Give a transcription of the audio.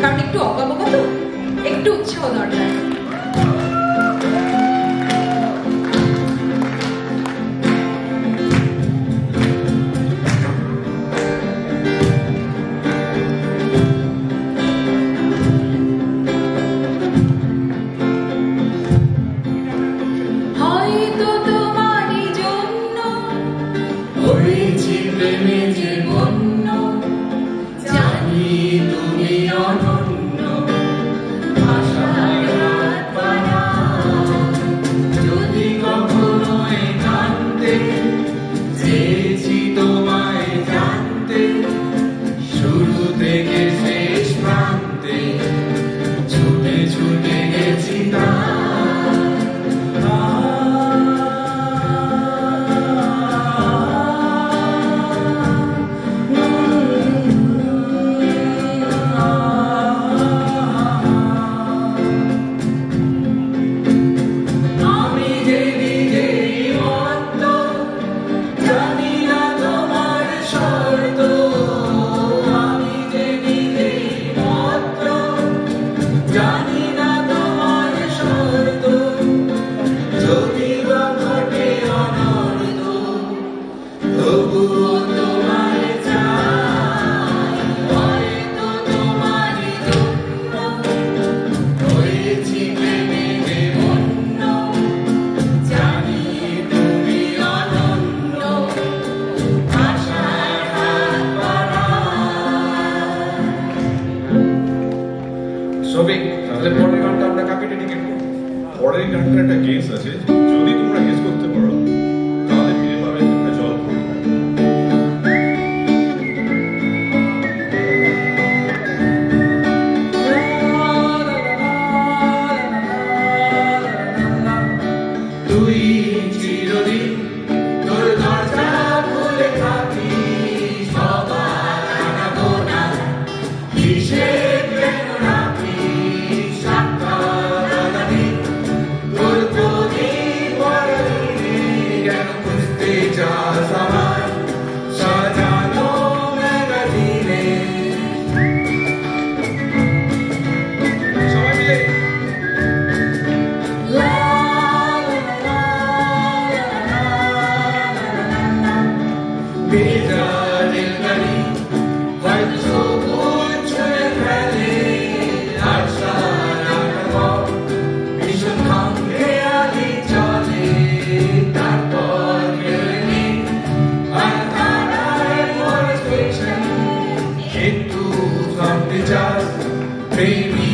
কারণ একটু অকাবকা তো, একটু উৎসাহ দরকার। তাহলে পরের গানটা আমরা কাকে ডেডিকেট করব? পরের গানটা একটা গেস আছে, যদি তোমরা গেস করতে পারো তাহলে ফিরে পাবে একটা জল ভরি। তুই চিরদিন তোর দরজা খুলে থাকিস, সবার আনাগোনা হিসেব baby.